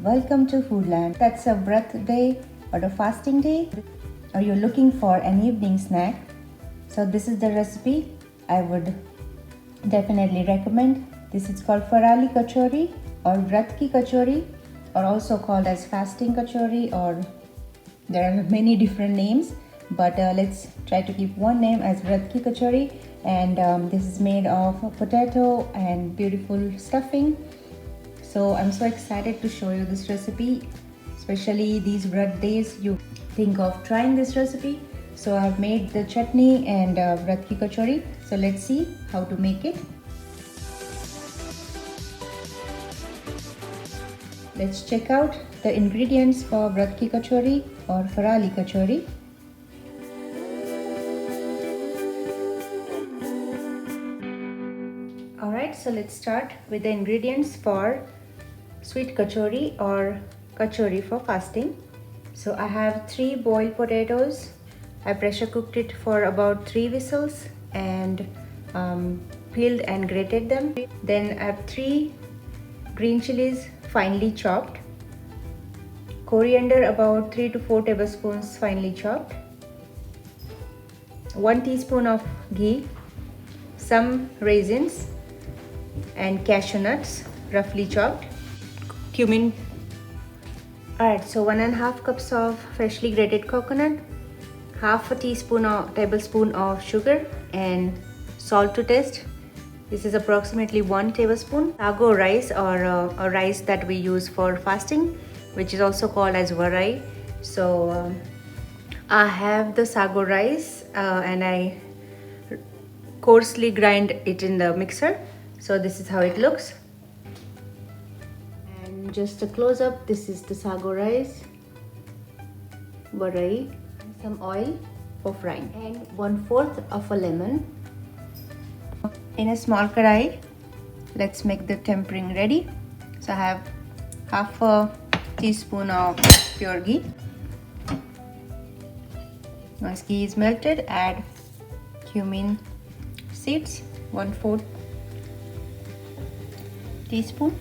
Welcome to Foodland. That's a Vrat day or a fasting day, or you're looking for an evening snack. So this is the recipe I would definitely recommend. This is called FARALI Kachori or Vrat ki Kachori, or also called as fasting kachori, or there are many different names, but let's try to keep one name as Vrat ki Kachori. And this is made of potato and beautiful stuffing. So I'm so excited to show you this recipe, especially these Vrat days. You think of trying this recipe. So I've made the chutney and Vrat ki Kachori. So let's see how to make it. Let's check out the ingredients for Vrat ki Kachori or Farali Kachori. Alright, so let's start with the ingredients for sweet kachori or kachori for fasting. So I have 3 boiled potatoes. I pressure cooked it for about 3 whistles and peeled and grated them. Then I have 3 green chilies finely chopped, coriander about 3 to 4 tablespoons finely chopped, 1 teaspoon of ghee, some raisins and cashew nuts roughly chopped, cumin. Alright, so 1.5 cups of freshly grated coconut, half a teaspoon or tablespoon of sugar, and salt to taste. This is approximately 1 tablespoon. Sago rice, or a rice that we use for fasting, which is also called as varai. So I have the sago rice and I coarsely grind it in the mixer. So this is how it looks. And just a close up, this is the sago rice, varai, some oil for frying, and 1/4 of a lemon. In a small karai, let's make the tempering ready. So I have half a teaspoon of pure ghee. Once ghee is melted, add cumin seeds, 1/4 teaspoon.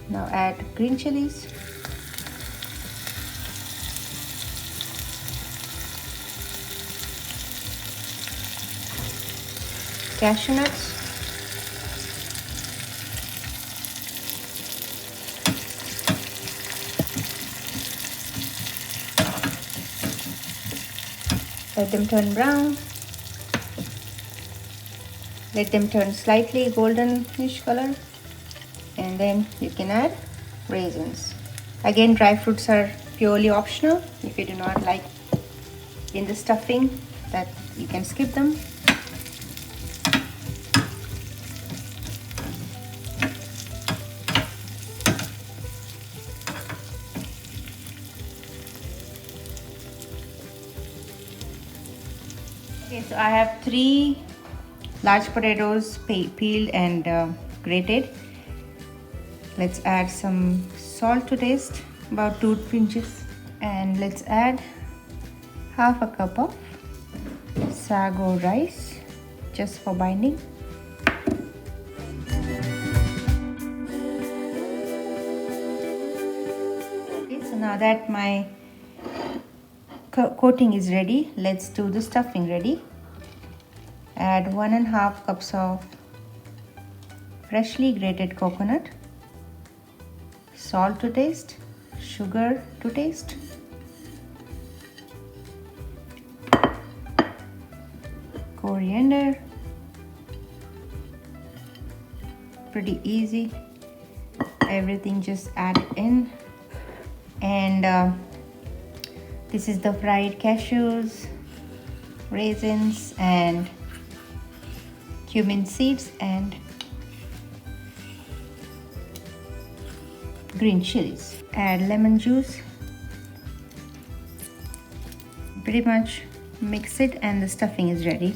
Now add green chilies. Cashew nuts. Let them turn brown. Let them turn slightly goldenish color, and then you can add raisins. Again, dry fruits are purely optional. If you do not like in the stuffing, that you can skip them. Okay, so I have 3 large potatoes peeled and grated. Let's add some salt to taste, about 2 pinches, and let's add half a cup of sago rice just for binding. Okay, so now that my coating is ready, let's do the stuffing ready. Add 1.5 cups of freshly grated coconut, salt to taste, sugar to taste, coriander. Pretty easy, everything just add in. And this is the fried cashews, raisins, and cumin seeds, and green chilies. Add lemon juice. Pretty much mix it and the stuffing is ready.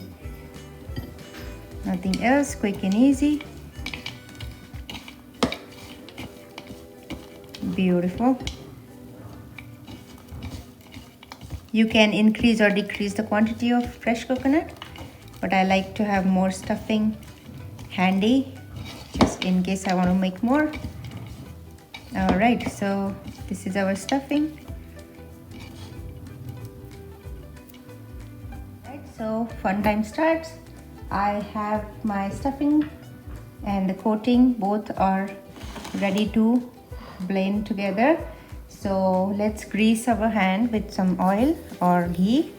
Nothing else, quick and easy. Beautiful. You can increase or decrease the quantity of fresh coconut. but I like to have more stuffing handy just in case I want to make more. Alright, so this is our stuffing. Right, so fun time starts. I have my stuffing and the coating, both are ready to blend together. So let's grease our hand with some oil or ghee.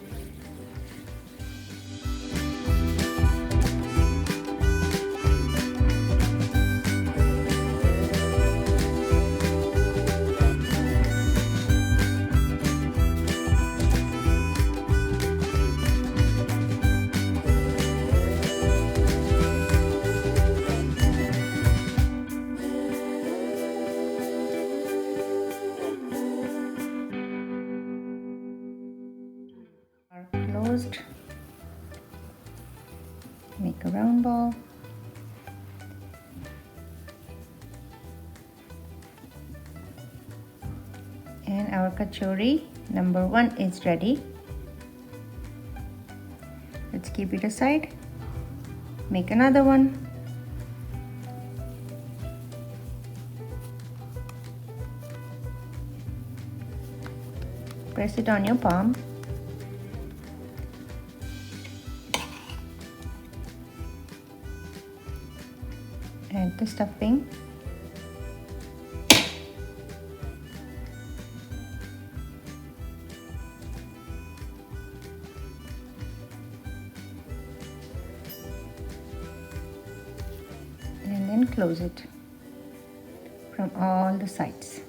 Closed. Make a round ball. And our kachori number 1 is ready. Let's keep it aside. Make another one. Press it on your palm. Add the stuffing. And then close it from all the sides.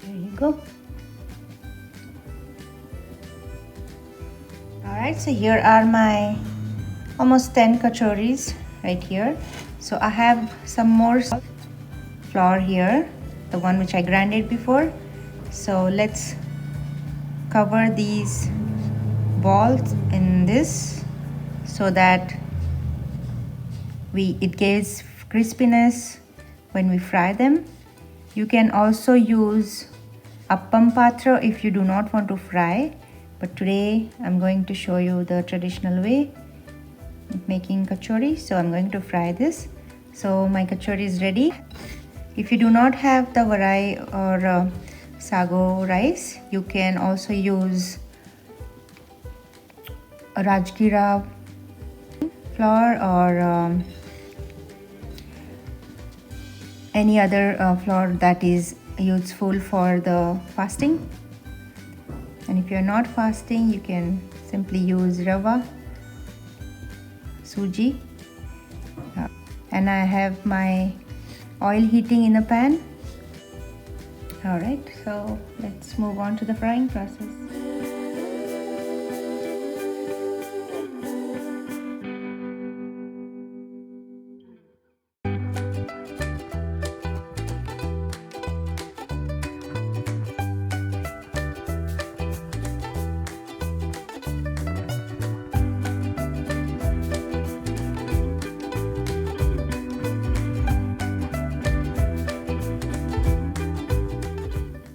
There you go. Alright, so here are my almost 10 kachoris right here. So I have some more flour here, the one which I grinded before. So let's cover these balls in this so that it gives crispiness when we fry them. You can also use appam patra if you do not want to fry, but today I'm going to show you the traditional way of making kachori. So I'm going to fry this. So my kachori is ready. If you do not have the varai or sago rice, you can also use a rajgira flour or any other flour that is useful for the fasting. And if you're not fasting, you can simply use rava, suji. And I have my oil heating in a pan. Alright, so let's move on to the frying process.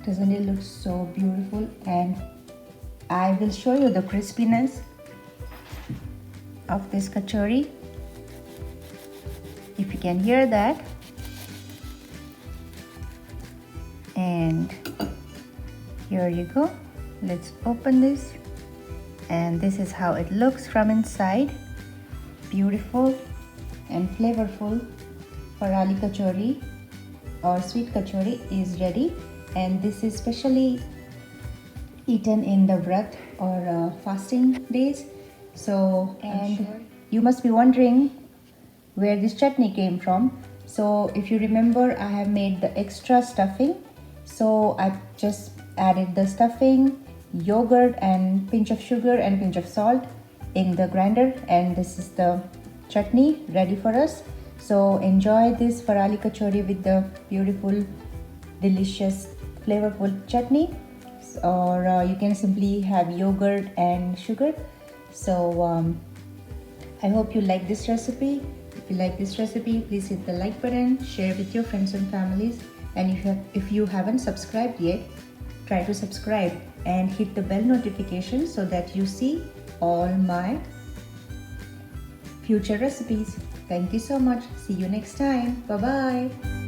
Doesn't it look so beautiful? And I will show you the crispiness of this kachori. If you can hear that. And here you go. Let's open this. And this is how it looks from inside. Beautiful and flavorful farali kachori or sweet kachori is ready. And this is specially eaten in the Vrat or fasting days. So, and you must be wondering where this chutney came from. So if you remember, I have made the extra stuffing. So I just added the stuffing, yogurt and pinch of sugar and pinch of salt in the grinder, and this is the chutney ready for us. So enjoy this farali kachori with the beautiful, delicious, flavorful chutney, or you can simply have yogurt and sugar. So I hope you like this recipe. If you like this recipe, please hit the like button, share with your friends and families, and if you haven't subscribed yet, try to subscribe and hit the bell notification so that you see all my future recipes. Thank you so much. See you next time. Bye bye.